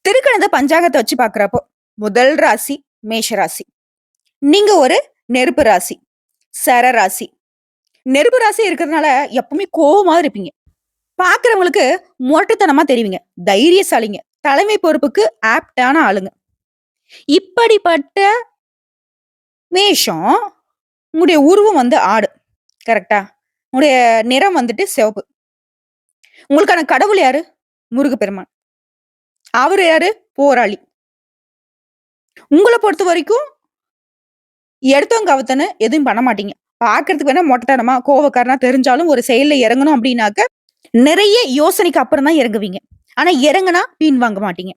திருக்கணித பஞ்சாங்கத்தை வச்சு பாக்குறப்போ முதல் ராசி மேஷ ராசி. நீங்க ஒரு நெருப்பு ராசி, சர ராசி. நெருப்பு ராசி இருக்கிறதுனால எப்பவுமே கோவமா இருப்பீங்க. பாக்குறவங்களுக்கு முரட்டுத்தனமா தெரிவிங்க, தைரியசாலிங்க, தலைமை பொறுப்புக்கு ஆப்டான ஆளுங்க. இப்படிப்பட்ட மேஷம் உங்களுடைய உருவம் வந்து ஆடு. கரெக்டா? உங்களுடைய நிறம் வந்துட்டு சிவப்பு. உங்களுக்கான கடவுள் யாரு? முருகப்பெருமான். அவரு யாரு? போராளி. உங்களை பொறுத்த வரைக்கும் எடுத்தவங்க கவுத்தன்னு எதுவும் பண்ண மாட்டீங்க. பாக்குறதுக்கு வேணா மொட்டைத்தனமா கோவக்காரனா தெரிஞ்சாலும் ஒரு செயல்ல இறங்கணும் அப்படின்னாக்க நிறைய யோசனைக்கு அப்புறம் தான் இறங்குவீங்க. ஆனா இறங்குனா வீண் வாங்க மாட்டீங்க.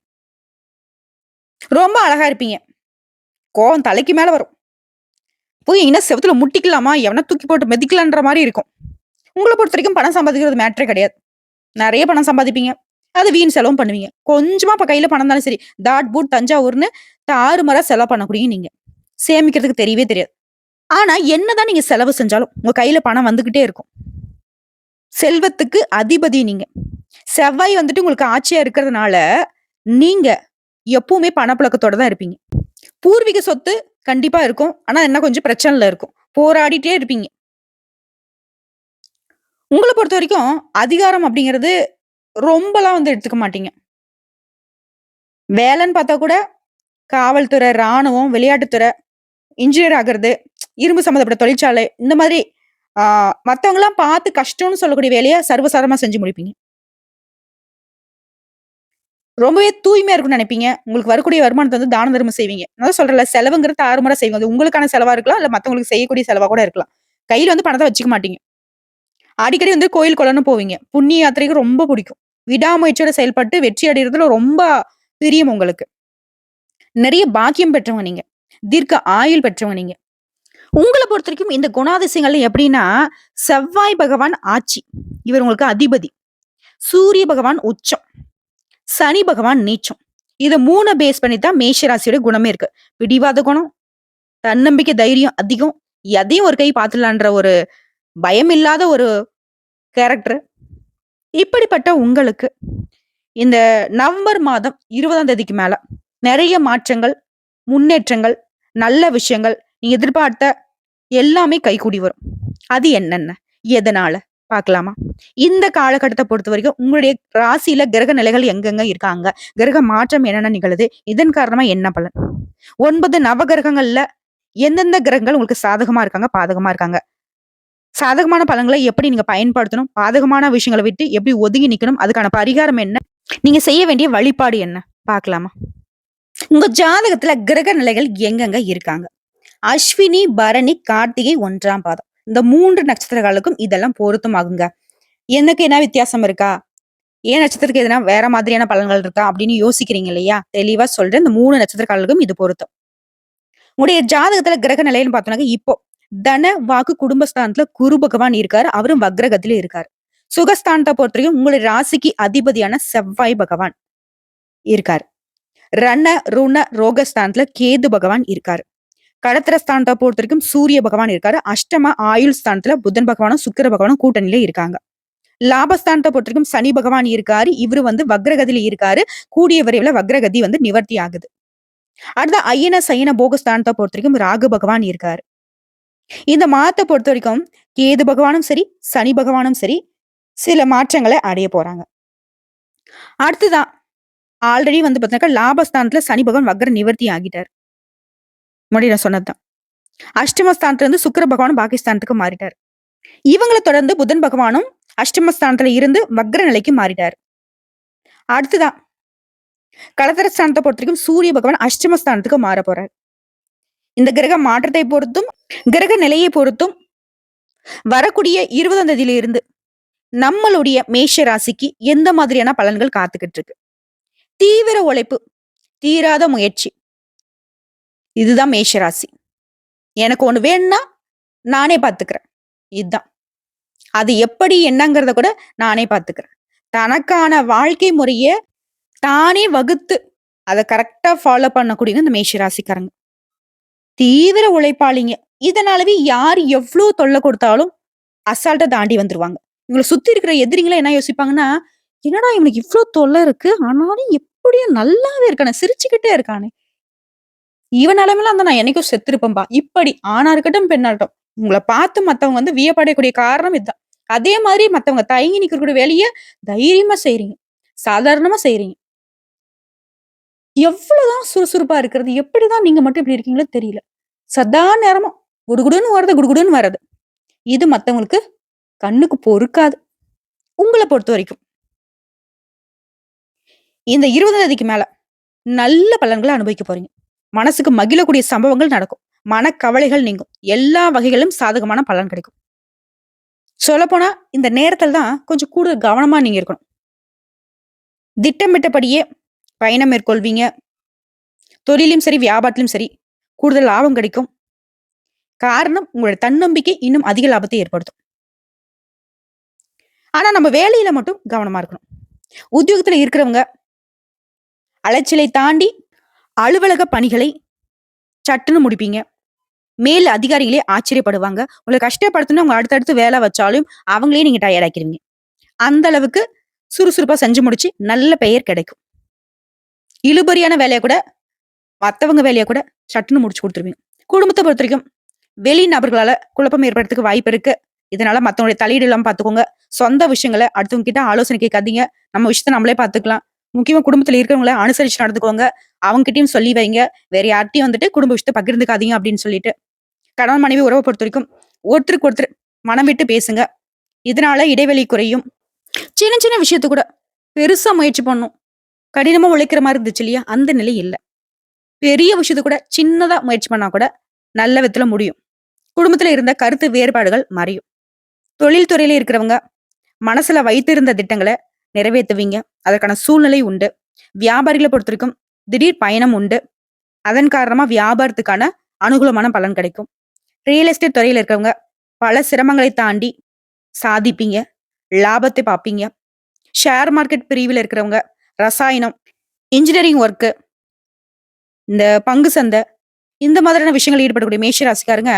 ரொம்ப அழகா இருப்பீங்க. கோவம் தலைக்கு மேல வரும். போய் எங்கன்னா செவத்துல முட்டிக்கலாமா, எவனா தூக்கி போட்டு மெதிக்கலான்ற மாதிரி இருக்கும். உங்களை பொறுத்த வரைக்கும் பணம் சம்பாதிக்கிறது மேட்டரே கிடையாது. நிறைய பணம் சம்பாதிப்பீங்க. அது வீண் செலவும் பண்ணுவீங்க. கொஞ்சமா இப்ப கையில பணம் இருந்தாலும் சரி, தாட் பூட் தஞ்சாவூர்னு தாறுமாறா செலவு பண்ணக்கூடிய நீங்க. சேமிக்கிறதுக்கு தெரியவே தெரியாது. ஆனா என்னதான் நீங்க செலவு செஞ்சாலும் உங்க கையில பணம் வந்துகிட்டே இருக்கும். செல்வத்துக்கு அதிபதி நீங்க. செவ்வாய் வந்துட்டு உங்களுக்கு ஆட்சியா இருக்கிறதுனால நீங்க எப்பவுமே பணப்புழக்கத்தோட தான் இருப்பீங்க. பூர்வீக சொத்து கண்டிப்பா இருக்கும். ஆனா என்ன கொஞ்சம் பிரச்சனைல இருக்கும். போராடிட்டே இருப்பீங்க. உங்களை பொறுத்த வரைக்கும் அதிகாரம் அப்படிங்கிறது ரொம்பலாம் வந்து எடுத்துக்க மாட்டீங்க. வேலைன்னு பார்த்தா கூட காவல்துறை, ராணுவம், விளையாட்டுத்துறை, இன்ஜினியர் ஆகுறது, இரும்பு சம்மந்தப்பட்ட தொழிற்சாலை, இந்த மாதிரி மத்தவங்கலாம் பார்த்து கஷ்டம்னு சொல்லக்கூடிய வேலைய சர்வசாதாரணமா செஞ்சு முடிப்பீங்க. ரொம்பவே தூய்மையா இருக்கும்னு நினைப்பீங்க. உங்களுக்கு வரக்கூடிய வருமானத்த வந்து தான தர்மம் செய்வீங்க. அதான் சொல்றேன்ல, செலவுங்கிறது தாறுமாறா செய்வீங்க. அது உங்களுக்கான செலவா இருக்கலாம், இல்ல மத்தவங்களுக்கு செய்யக்கூடிய செலவா கூட இருக்கலாம். கையில வந்து பணத்த வச்சுக்க மாட்டீங்க. அடிக்கடி வந்து கோயில், குளம்னு போவீங்க. புண்ணிய யாத்திரைக்கு ரொம்ப பிடிக்கும். விடாமுயற்சியோட செயல்பட்டு வெற்றி அடையறதுல ரொம்ப பிரியம் உங்களுக்கு. நிறைய பாக்கியம் பெற்றவங்க நீங்க. தீர்க்க ஆயுள் பெற்றவங்க நீங்க. உங்கள பொறுத்தவரைக்கும் இந்த குணாதிசயங்கள்ல எப்படின்னா, செவ்வாய் பகவான் ஆட்சி. இவர் உங்களுக்கு அதிபதி. சூரிய பகவான் உச்சம். சனி பகவான் நீச்சம். இத 3 பேஸ் பண்ணி தான் மேஷ ராசியோட குணமே இருக்கு. பிடிவாத குணம், தன்னம்பிக்கை, தைரியம் அதிகம். எதையும் ஒரு கை பார்த்துடலான்ற ஒரு பயம் இல்லாத ஒரு கேரக்டர். இப்படிப்பட்ட உங்களுக்கு இந்த நவம்பர் மாதம் 20ஆம் தேதிக்கு மேல நிறைய மாற்றங்கள், முன்னேற்றங்கள், நல்ல விஷயங்கள், நீங்க எதிர்பார்த்த எல்லாமே கைகூடி வரும். அது என்னென்ன? எதனால? பார்க்கலாமா? இந்த காலகட்டத்த பொறுத்த வரைக்கும் உங்களுடைய ராசியில கிரக நிலைகள் எங்கெங்க இருக்காங்க? கிரக மாற்றம் என்னென்ன நிகழுது? இதன் காரணமா என்ன பலன்? 9 நவகிரகங்கள்ல எந்தெந்த கிரகங்கள் உங்களுக்கு சாதகமா இருக்காங்க, பாதகமா இருக்காங்க? சாதகமான பலன்களை எப்படி நீங்க பயன்படுத்தணும்? பாதகமான விஷயங்கள விட்டு எப்படி ஒதுங்கி நிக்கணும்? அதுக்கான பரிகாரம் என்ன? நீங்க செய்ய வேண்டிய வழிபாடு என்ன? பார்க்கலாமா? உங்க ஜாதகத்துல கிரக நிலைகள் எங்கெங்க இருக்காங்க? அஸ்வினி, பரணி, கார்த்திகை 1ஆம் பாதம். இந்த 3 நட்சத்திரங்களுக்கும் இதெல்லாம் பொருத்தமாகுங்க. எனக்கு என்ன வித்தியாசம் இருக்கா? ஏன் நட்சத்திரத்துக்கு எதனா வேற மாதிரியான பலன்கள் இருக்கா? அப்படின்னு யோசிக்கிறீங்க இல்லையா? தெளிவா சொல்றேன். இந்த 3 நட்சத்திரக்காரர்களுக்கும் இது பொருத்தம். உங்களுடைய ஜாதகத்துல கிரக நிலைன்னு பார்த்தோம்னா இப்போ தன, வாக்கு, குடும்பஸ்தானத்துல குரு பகவான் இருக்காரு. அவரும் வக்ரகத்திலே இருக்காரு. சுகஸ்தானத்தை பொறுத்தவரைக்கும் உங்களுடைய ராசிக்கு அதிபதியான செவ்வாய் பகவான் இருக்காரு. ரண, ருண, ரோகஸ்தானத்துல கேது பகவான் இருக்காரு. கடத்திர ஸ்தானத்தை பொறுத்த வரைக்கும் சூரிய பகவான் இருக்காரு. அஷ்டம ஆயுள் ஸ்தானத்துல புதன் பகவானும் சுக்கிர பகவானும் கூட்டணியில இருக்காங்க. லாபஸ்தானத்தை பொறுத்த வரைக்கும் சனி பகவான் இருக்காரு. இவரு வந்து வக்ரகதியில இருக்காரு. கூடிய விரைவில் வக்ரகதி வந்து நிவர்த்தி ஆகுது. அடுத்த அயன சயன போகஸ்தானத்தை பொறுத்த வரைக்கும் ராகு பகவான் இருக்காரு. இந்த மாதத்தை பொறுத்த வரைக்கும் கேது பகவானும் சரி, சனி பகவானும் சரி சில மாற்றங்களை அடைய போறாங்க. அடுத்துதான் ஆல்ரெடி வந்து பாத்தீங்கன்னா லாபஸ்தானத்துல சனி பகவான் வக்ர நிவர்த்தி ஆகிட்டார். முன்னாடி நான் சொன்னதுதான். அஷ்டமஸ்தானத்துல இருந்து சுக்கிர பகவான் பாகிஸ்தானத்துக்கு மாறிட்டார். இவங்களை தொடர்ந்து புதன் பகவானும் அஷ்டமஸ்தானத்துல இருந்து வக்ர நிலைக்கு மாறிட்டார். அடுத்துதான் கடத்திர ஸ்தானத்தை பொறுத்த வரைக்கும் சூரிய பகவான் அஷ்டமஸ்தானத்துக்கு மாற போறார். இந்த கிரக மாற்றத்தை பொறுத்தும் கிரக நிலையை பொறுத்தும் வரக்கூடிய 20ஆம் தேதியில இருந்து நம்மளுடைய மேஷ ராசிக்கு எந்த மாதிரியான பலன்கள் காத்துக்கிட்டு இருக்கு? தீவிர உழைப்பு, தீராத முயற்சி. இதுதான் மேஷ ராசி. எனக்கு ஒண்ணு வேணும்னா நானே பாத்துக்கிறேன். இதுதான். அது எப்படி என்னங்கிறத கூட நானே பாத்துக்கிறேன். தனக்கான வாழ்க்கை முறைய தானே வகுத்து அதை கரெக்டா ஃபாலோ பண்ணக்கூடிய இந்த மேஷ ராசிக்காரங்க தீவிர உழைப்பாளிங்க. இதனாலவே யார் எவ்வளவு தொல்லை கொடுத்தாலும் அசால்ட்டா தாண்டி வந்துருவாங்க. உங்களை சுத்தி இருக்கிற எதிரிங்களை என்ன யோசிப்பாங்கன்னா, என்னடா இவனுக்கு இவ்ளோ தொல்லை இருக்கு. ஆனாலும் எப்படியும் நல்லாவே இருக்கானே! சிரிச்சுக்கிட்டே இருக்கானே! இவன் நிலைமையில இருந்தா நான் என்னைக்கோ செத்துருப்பேன்பா. இப்படி ஆணா இருக்கட்டும், பெண்ணா இருக்கட்டும். உங்கள பார்த்து மத்தவங்க வியப்படையக்கூடிய காரணம் இதுதான். அதே மாதிரி மத்தவங்க தயங்கி நிக்கக்கூடிய வேலைய தைரியமா செய்றீங்க. சாதாரணமா செய்றீங்க. எவ்வளவுதான் சுறுசுறுப்பா இருக்கிறது? எப்படிதான் நீங்க மட்டும் இப்படி இருக்கீங்களோ தெரியல. சதா நேரமும் குடுகுடுன்னு ஓடுறது, குடுகுடுன்னு வர்றது. இது மத்தவங்களுக்கு கண்ணுக்கு பொறுக்காது. உங்கள பொறுத்தவரைக்கும். இந்த 20ஆம் தேதிக்கு மேல நல்ல பலன்கள அனுபவிக்க போறீங்க. மனசுக்கு மகிழக்கூடிய சம்பவங்கள் நடக்கும். மனக்கவலைகள் நீங்கும். எல்லா வகைகளிலும் சாதகமான பலன் கிடைக்கும். சொல்லப்போனா இந்த நேரத்துல தான் கொஞ்சம் கூடுதல் கவனமா நீங்க இருக்கணும். திட்டமிட்டபடியே பயணம் மேற்கொள்வீங்க. தொழிலும் சரி, வியாபாரத்திலும் சரி, கூடுதல் லாபம் கிடைக்கும். காரணம் உங்களோட தன்னம்பிக்கை இன்னும் அதிக லாபத்தை ஏற்படுத்தும். ஆனா நம்ம வேலையில மட்டும் கவனமா இருக்கணும். உத்தியோகத்துல இருக்கிறவங்க அலைச்சலை தாண்டி அலுவலக பணிகளை சட்டுன்னு முடிப்பீங்க. மேல் அதிகாரிகளே ஆச்சரியப்படுவாங்க. உங்கள கஷ்டப்படுத்தணும்னு அவங்க அடுத்தடுத்து வேலை வச்சாலும், அவங்களே நீங்க டயர்ட் ஆக்கிருவீங்க. அந்த அளவுக்கு சுறுசுறுப்பா செஞ்சு முடிச்சு நல்ல பெயர் கிடைக்கும். இழுபறியான வேலைய கூட மத்தவங்க வேலைய கூட சட்டுன்னு முடிச்சு குடுத்துருவீங்க. குடும்பத்த பொறுத்தவரைக்கும் வெளி நபர்களால குழப்பம் ஏற்படுறதுக்கு வாய்ப்பு இருக்கு. இதனால மத்தவங்களுடைய தலையீடு இல்லாம பார்த்துக்கோங்க. சொந்த விஷயங்கள அடுத்தவங்க கிட்ட ஆலோசனை கேட்காதீங்க. நம்ம விஷயத்த நம்மளே பார்த்துக்கலாம். முக்கியமா குடும்பத்துல இருக்கிறவங்கள அனுசரிச்சு நடந்துக்கோங்க. அவங்க கிட்டயும் சொல்லி வைங்க. வேற யார்ட்டயும் குடும்ப விஷயத்த பகிர்ந்துக்காதீங்க அப்படின்னு சொல்லிட்டு. கணவன் மனைவி உறவ பொறுத்தவரைக்கும் ஒருத்தருக்கு ஒருத்தர் மனம் விட்டு பேசுங்க. இதனால இடைவெளி குறையும். சின்ன சின்ன விஷயத்த கூட பெருசா முயற்சி பண்ணும். கடினமா உழைக்கிற மாரி இருந்துச்சு இல்லையா? அந்த நிலை இல்ல. பெரிய விஷயத்த கூட சின்னதா முயற்சி பண்ணா கூட நல்ல விதத்துல முடியும். குடும்பத்துல இருந்த கருத்து வேறுபாடுகள் மறையும். தொழில் துறையில இருக்கிறவங்க மனசுல வைத்திருந்த திட்டங்கள நிறைவேத்துவீங்க. அதற்கான சூழ்நிலை உண்டு. வியாபாரிகள பொறுத்தவரைக்கும் திடீர் பயணம் உண்டு. அதன் காரணமா வியாபாரத்துக்கான அனுகூலமான பலன் கிடைக்கும். ரியல் எஸ்டேட் துறையில இருக்கிறவங்க பல சிரமங்களை தாண்டி சாதிப்பீங்க. லாபத்தை பார்ப்பீங்க. ஷேர் மார்க்கெட் பிரிவுல இருக்கிறவங்க ரசாயனம், இன்ஜினியரிங் ஒர்க், இந்த பங்கு சந்தை இந்த மாதிரியான விஷயங்கள் ஈடுபடக்கூடிய மேஷ ராசிக்காரங்க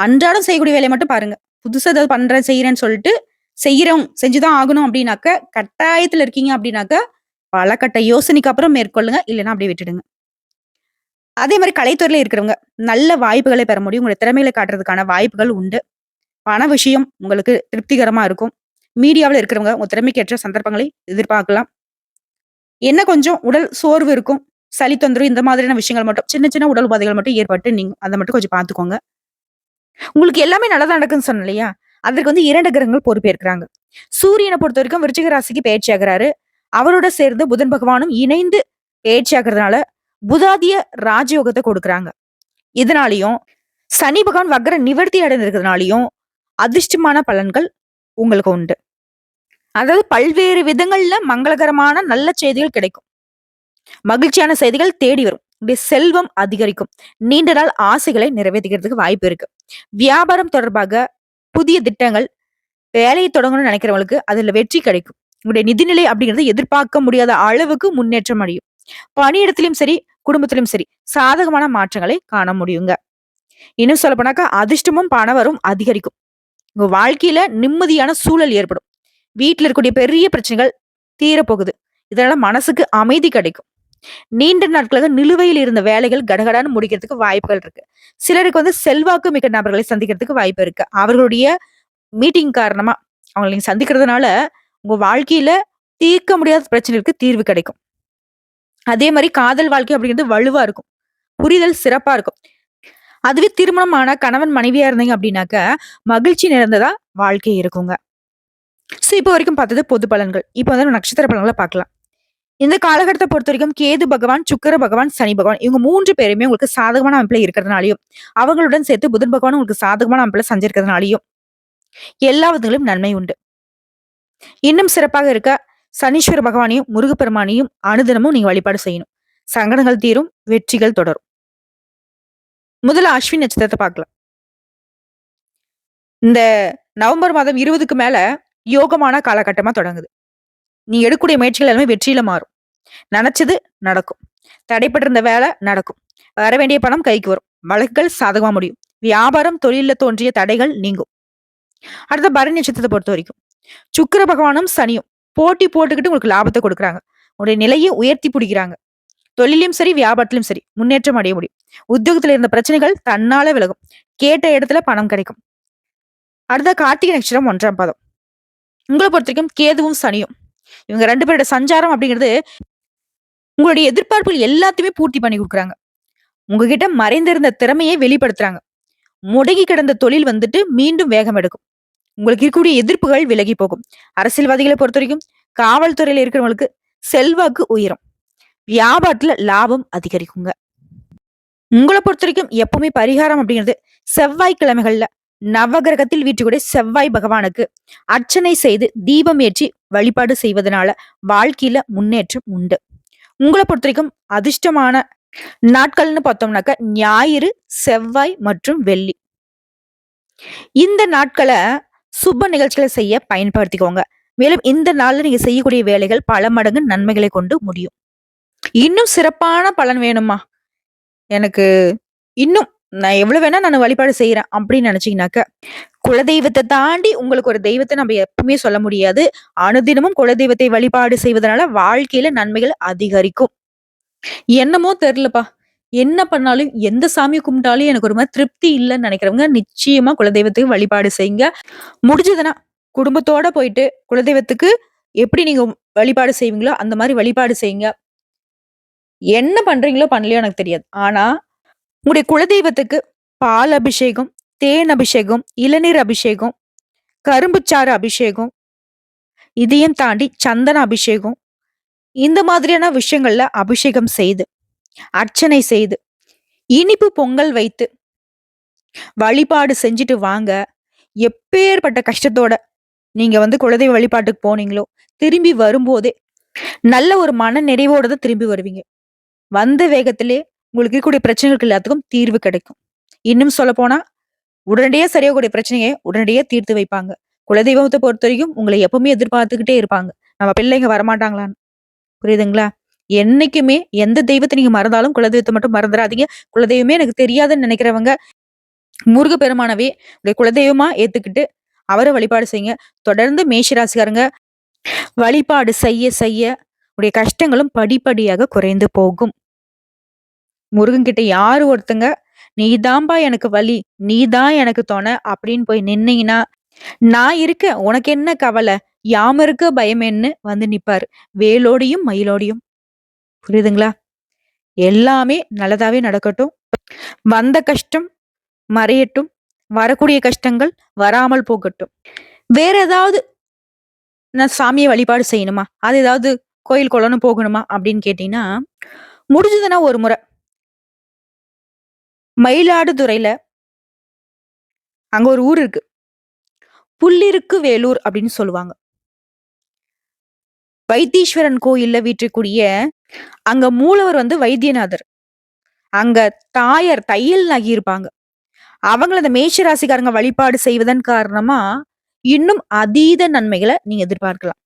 அன்றாடம் செய்யக்கூடிய வேலைய மட்டும் பாருங்க. புதுசா ஏதாவது பண்றேன், செய்றேன்னு சொல்லிட்டு செய்றோம், செஞ்சுதான் ஆகணும் அப்படின்னாக்க, கட்டாயத்துல இருக்கீங்க அப்படின்னாக்க, பல கட்ட யோசனைக்கு அப்புறம் மேற்கொள்ளுங்க. இல்லன்னா அப்படியே விட்டுடுங்க. அதே மாரி கலைத்துறையில இருக்கிறவங்க நல்ல வாய்ப்புகளை பெற முடியும். உங்களுடைய திறமைகளை காட்டுறதுக்கான வாய்ப்புகள் உண்டு. பண விஷயம் உங்களுக்கு திருப்திகரமா இருக்கும். மீடியாவுல இருக்கிறவங்க உங்க திறமைக்கேற்ற சந்தர்ப்பங்களை எதிர்பார்க்கலாம். என்ன கொஞ்சம் உடல் சோர்வு இருக்கும். சளி தொந்தரவு இந்த மாதிரியான விஷயங்கள் மட்டும் சின்ன சின்ன உடல் உபாதைகள் மட்டும் ஏற்பட்டு நீங்க அத மட்டும் கொஞ்சம் பார்த்துக்கோங்க. உங்களுக்கு எல்லாமே நல்லதா நடக்குன்னு சொன்னேன் இல்லையா? அதற்கு 2 கிரகங்கள் பொறுப்பேற்கிறாங்க. சூரியன பொறுத்தவரைக்கும் விருச்சிக ராசிக்கு பெயர்ச்சி ஆகுறாரு. அவரோட சேர்ந்து புதன் பகவானும் இணைந்து பெயர்ச்சி ஆகுறதுனால புதாதிய ராஜயோகத்த கொடுக்குறாங்க. இதனாலயும் சனி பகவான் வக்ர நிவர்த்தி அடைந்திருக்கிறதுனாலயும் அதிர்ஷ்டமான பலன்கள் உங்களுக்கு உண்டு. அதாவது பல்வேறு விதங்கள்ல மங்களகரமான நல்ல செய்திகள் கிடைக்கும். மகிழ்ச்சியான செய்திகள் தேடி வரும். உங்களுடைய செல்வம் அதிகரிக்கும். நீண்ட நாள் ஆசைகளை நிறைவேற்றிக்கிறதுக்கு வாய்ப்பு இருக்கு. வியாபாரம் தொடர்பாக புதிய திட்டங்கள், வேலையை தொடங்கணும்னு நினைக்கிறவங்களுக்கு அதுல வெற்றி கிடைக்கும். உங்களுடைய நிதிநிலை அப்படிங்கிறது எதிர்பார்க்க முடியாத அளவுக்கு முன்னேற்றம் அடையும். பணியிடத்திலும் சரி, குடும்பத்திலும் சரி சாதகமான மாற்றங்களை காண முடியுங்க. இன்னும் சொல்ல போனாக்கா அதிர்ஷ்டமும் பணவரும் அதிகரிக்கும். உங்க வாழ்க்கையில நிம்மதியான சூழல் ஏற்படும். வீட்டுல இருக்கக்கூடிய பெரிய பிரச்சனைகள் தீரப்போகுது. இதனால மனசுக்கு அமைதி கிடைக்கும். நீண்ட நாட்களாக நிலுவையில் இருந்த வேலைகள் கடகடான்னு முடிக்கிறதுக்கு வாய்ப்புகள் இருக்கு. சிலருக்கு செல்வாக்கு மிக்க நபர்களை சந்திக்கிறதுக்கு வாய்ப்பு இருக்கு. அவர்களுடைய மீட்டிங் காரணமா அவங்களை நீங்க சந்திக்கிறதுனால உங்க வாழ்க்கையில தீர்க்க முடியாத பிரச்சனைகளுக்கு தீர்வு கிடைக்கும். அதே மாதிரி காதல் வாழ்க்கை அப்படிங்கிறது வலுவா இருக்கும். புரிதல் சிறப்பா இருக்கும். அதுவே திருமணமான கணவன் மனைவியா இருந்தீங்க அப்படின்னாக்க மகிழ்ச்சி நிறைந்ததா வாழ்க்கை இருக்குங்க. சோ இப்போ வரைக்கும் பார்த்தது பொது பலன்கள். இப்போ நட்சத்திர பலன்களை பார்க்கலாம். இந்த காலகட்டத்தை பொறுத்த வரைக்கும் கேது பகவான், சுக்கிர பகவான், சனி பகவான் இவங்க 3 பேருமே உங்களுக்கு சாதகமான அமைப்புல இருக்கிறதுனாலயும், அவங்களுடன் சேர்த்து புதன் பகவான் உங்களுக்கு சாதகமான அமைப்புல சஞ்சரிக்கிறதுனாலயும் எல்லா விதங்களிலும் நன்மை உண்டு. இன்னும் சிறப்பாக இருக்க சனீஸ்வர பகவானையும், முருகப்பெருமானையும் அனுதினமும் நீங்க வழிபாடு செய்யணும். சங்கடங்கள் தீரும், வெற்றிகள் தொடரும். முதல்ல அஸ்வின் நட்சத்திரத்தை பார்க்கலாம். இந்த நவம்பர் மாதம் 20க்கு மேல யோகமான காலகட்டமா தொடங்குது. நீ எடுக்கக்கூடிய முயற்சிகள் எல்லாமே வெற்றியில மாறும். நினைச்சது நடக்கும். தடைப்பட்டிருந்த வேலை நடக்கும். வர வேண்டிய பணம் கைக்கு வரும். வழக்குகள் சாதகமா முடியும். வியாபாரம், தொழில தோன்றிய தடைகள் நீங்கும். அடுத்த பரணி நட்சத்திரத்தை பொறுத்த வரைக்கும் சுக்கிர பகவானும் சனியும் போட்டி போட்டுக்கிட்டு உங்களுக்கு லாபத்த குடுக்குறாங்க. உங்களுடைய நிலைய உயர்த்தி பிடிக்கிறாங்க. தொழில்லயும் சரி, வியாபாரத்திலும் சரி முன்னேற்றம் அடைய முடியும். உத்தியோகத்துல இருந்த பிரச்சனைகள் தன்னால விலகும். கேட்ட இடத்துல பணம் கிடைக்கும். அடுத்த கார்த்திகை நட்சத்திரம் 1ஆம் பாதம். உங்கள பொறுத்தவரைக்கும் கேதுவும், சனியும் இவங்க 2 பேரோட சஞ்சாரம் அப்படிங்கிறது உங்களுடைய எதிர்பார்ப்புகள் எல்லாத்தையுமே பூர்த்தி பண்ணி குடுக்குறாங்க. உங்ககிட்ட மறைந்திருந்த திறமையை வெளிப்படுத்துறாங்க. முடங்கி கிடந்த தொழில் வந்துட்டு மீண்டும் வேகம் எடுக்கும். உங்களுக்கு இருக்கக்கூடிய எதிர்ப்புகள் விலகி போகும். அரசியல்வாதிகளை பொறுத்தவரைக்கும் காவல்துறையில இருக்கிறவங்களுக்கு செல்வாக்கு உயரும். வியாபாரத்துல லாபம் அதிகரிக்குங்க. உங்கள பொறுத்தவரைக்கும் எப்பவுமே பரிகாரம் அப்படிங்கிறது செவ்வாய்க்கிழமைகள்ல நவகிரகத்தில் வீற்றக்கூடிய செவ்வாய் பகவானுக்கு அர்ச்சனை செய்து தீபம் ஏற்றி வழிபாடு செய்வதனால வாழ்க்கையில முன்னேற்றம் உண்டு. உங்கள பொறுத்தவரைக்கும் அதிர்ஷ்டமான நாட்கள்னு பார்த்தோம்னாக்க ஞாயிறு, செவ்வாய் மற்றும் வெள்ளி. இந்த நாட்கள சுப நிகழ்ச்சிகளை செய்ய பயன்படுத்திக்கோங்க. மேலும் இந்த நாள்ல நீங்க செய்யக்கூடிய வேலைகள் பல மடங்கு நன்மைகளை கொண்டு முடியும். இன்னும் சிறப்பான பலன் வேணுமா? எனக்கு இன்னும் நான் எவ்வளவு வேணா நான் வழிபாடு செய்றேன் அப்படின்னு நினைச்சீங்கன்னாக்க, குலதெய்வத்த தாண்டி உங்களுக்கு ஒரு தெய்வத்த நம்ம எப்பவுமே சொல்ல முடியாது. அனுதினமும் குலதெய்வத்தை வழிபாடு செய்வதனால வாழ்க்கையில நன்மைகள் அதிகரிக்கும். என்னமோ தெரியலப்பா. என்ன பண்ணாலும், எந்த சாமிய கும்பிட்டாலும் எனக்கு ஒரு மாரி திருப்தி இல்லன்னு நெனைக்கிறவங்க, நிச்சயமா குலதெய்வத்துக்கு வழிபாடு செய்யுங்க. முடிஞ்சதுன்னா, குடும்பத்தோட போயிட்டு குலதெய்வத்துக்கு எப்படி நீங்க வழிபாடு செய்வீங்களோ, அந்த மாரி வழிபாடு செய்யுங்க. என்ன பண்றீங்களோ, பண்ணலையோ எனக்கு தெரியாது. ஆனா, உங்களுடைய குலதெய்வத்துக்கு பால் அபிஷேகம், தேன் அபிஷேகம், இளநீர் அபிஷேகம், கரும்புச்சாறு அபிஷேகம், இதையும் தாண்டி சந்தன அபிஷேகம், இந்த மாதிரியான விஷயங்கள்ல அபிஷேகம் செய்து, அர்ச்சனை செய்து, இனிப்பு பொங்கல் வைத்து வழிபாடு செஞ்சுட்டு வாங்க. எப்பேர்ப்பட்ட கஷ்டத்தோட நீங்க குலதெய்வ வழிபாட்டுக்கு போனீங்களோ, திரும்பி வரும்போதே நல்ல ஒரு மன நிறைவோட தான் திரும்பி வருவீங்க. வந்த வேகத்திலே உங்களுக்கு இருக்கக்கூடிய பிரச்சனைகளுக்கு எல்லாத்துக்கும் தீர்வு கிடைக்கும். இன்னும் சொல்லப்போனா, உடனடியா சரியாகக்கூடிய பிரச்சனைய உடனடியா தீர்த்து வைப்பாங்க. குலதெய்வத்த பொறுத்தவரைக்கும் உங்கள எப்பவுமே எதிர்பார்த்துக்கிட்டே இருப்பாங்க. நம்ம பிள்ளைங்க வரமாட்டாங்களான்னு. புரியுதுங்களா? என்னைக்குமே எந்த தெய்வத்த நீங்க மறந்தாலும் குலதெய்வத்த மட்டும் மறந்துறாதீங்க. குலதெய்வமே எனக்கு தெரியாதுன்னு நினைக்கிறவங்க, முருகப்பெருமானவே உங்களுடைய குலதெய்வமா ஏத்துக்கிட்டு அவர வழிபாடு செய்யுங்க. தொடர்ந்து மேஷ ராசிக்காரங்க வழிபாடு செய்ய செய்ய உடைய கஷ்டங்களும் படிப்படியாக குறைந்து போகும். முருகன் கிட்ட யாரு ஒருத்தங்க நீதான்பா எனக்கு வழி, நீதான் எனக்கு தொணை அப்படின்னு போய் நின்னீங்கன்னா, நான் இருக்கேன் உனக்கு என்ன கவலை, யாம் இருக்க பயமேன்னு வந்து நிப்பாரு. வேலோடையும் மயிலோடையும். புரியுதுங்களா? எல்லாமே நல்லதாவே நடக்கட்டும். வந்த கஷ்டம் மறையட்டும். வரக்கூடிய கஷ்டங்கள் வராமல் போகட்டும். வேற ஏதாவது நான் சாமிய வழிபாடு செய்யணுமா? அது ஏதாவது கோயில் குளம்னு போகணுமா? அப்படின்னு கேட்டீங்கன்னா, முடிஞ்சதுன்னா ஒரு முறை மயிலாடுதுறையில அங்க ஒரு ஊர் இருக்கு. புள்ளிருக்கு வேலூர் அப்படின்னு சொல்லுவாங்க. வைத்தீஸ்வரன் கோயில்ல வீற்றிருக்கூடிய அங்க மூலவர் வைத்தியநாதர். அங்க தாயார் தையல் நகி இருப்பாங்க. அவங்கள அந்த மேஷ ராசிக்காரங்க வழிபாடு செய்வதன் காரணமா, இன்னும் அதீத நன்மைகள நீங்க எதிர்பார்க்கலாம்.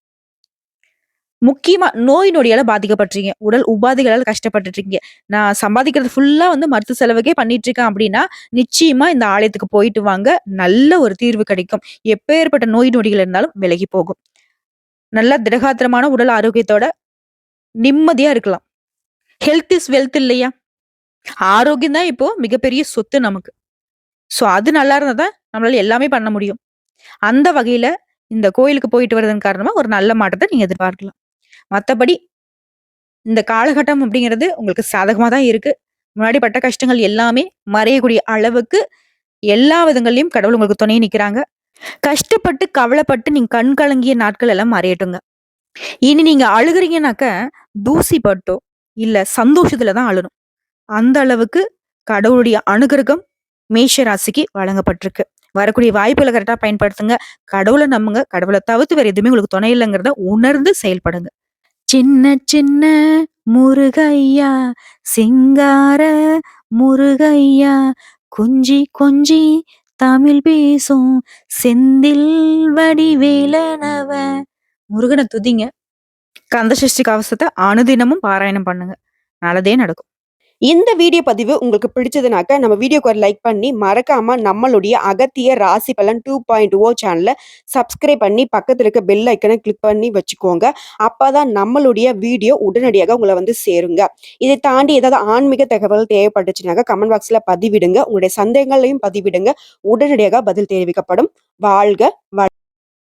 முக்கியமா நோய் நொடியால பாதிக்கப்பட்டுறீங்க. உடல் உபாதைகளால கஷ்டப்பட்டுட்டு இருக்கீங்க. நான் சம்பாதிக்கிறது ஃபுல்லா மருத்துவ செலவுக்கே பண்ணிட்டு இருக்கேன் அப்படின்னா, நிச்சயமா இந்த ஆலயத்துக்கு போயிட்டு வாங்க. நல்ல ஒரு தீர்வு கிடைக்கும். எப்பேர்ப்பட்ட நோய் நொடிகள் இருந்தாலும் விலகி போகும். நல்ல திடகாத்திரமான உடல் ஆரோக்கியத்தோட நிம்மதியா இருக்கலாம். ஹெல்த் இஸ் வெல்த் இல்லையா? ஆரோக்கியம் தான் இப்போ மிகப்பெரிய சொத்து நமக்கு. சோ அது நல்லா இருந்தா தான் நம்மளால எல்லாமே பண்ண முடியும். அந்த வகையில இந்த கோயிலுக்கு போயிட்டு வரதன் காரணமா ஒரு நல்ல மாற்றத்த நீங்க எதிர்பார்க்கலாம். மத்தபடி இந்த காலகட்டம் அப்படிங்கிறது உங்களுக்கு சாதகமா தான் இருக்கு. முன்னாடி பட்ட கஷ்டங்கள் எல்லாமே மறையக்கூடிய அளவுக்கு எல்லா விதங்கள்லயும் கடவுள் உங்களுக்கு துணை நிக்கிறாங்க. கஷ்டப்பட்டு, கவலைப்பட்டு நீங்க கண் கலங்கிய நாட்கள் எல்லாம் மறையட்டுங்க. இனி நீங்க அழுகுறீங்கன்னாக்க, தூசி பட்டோ, இல்ல சந்தோஷத்துல தான் அழணும். அந்த அளவுக்கு கடவுளுடைய அனுகிரகம் மேஷ ராசிக்கு வழங்கப்பட்டிருக்கு. வரக்கூடிய வாய்ப்புகளை கரெக்டா பயன்படுத்துங்க. கடவுள நம்புங்க. கடவுள தவிர்த்து வேற எதுவுமே உங்களுக்கு துணை இல்லங்கிறத உணர்ந்து செயல்படுங்க. சின்ன சின்ன முருகையா, சிங்கார முருகையா, கொஞ்சி கொஞ்சி தமிழ் பேசும் செந்தில் வடிவேலனவ. முருகனை துதிங்க. கந்த சஷ்டி கவசத்தை அனுதினமும் பாராயணம் பண்ணுங்க. நல்லதே நடக்கும். இந்த வீடியோ பதிவு உங்களுக்கு பிடிச்சதுனாக்க, நம்ம வீடியோக்கு ஒரு லைக் பண்ணி, மறக்காம நம்மளுடைய அகத்திய ராசி பலன் 2.0 சேனல சப்ஸ்கிரைப் பண்ணி, பக்கத்துல இருக்க பெல் ஐக்கன கிளிக் பண்ணி வச்சுக்கோங்க. அப்பதான் நம்மளுடைய வீடியோ உடனடியாக உங்கள வந்து சேருங்க. இதை தாண்டி ஏதாவது ஆன்மீக தகவல் தேவைப்பட்டுச்சுனாக்க, கமெண்ட் பாக்ஸ்ல பதிவிடுங்க. உங்களுடைய சந்தேகங்களையும் பதிவிடுங்க. உடனடியாக பதில் தெரிவிக்கப்படும். வாழ்க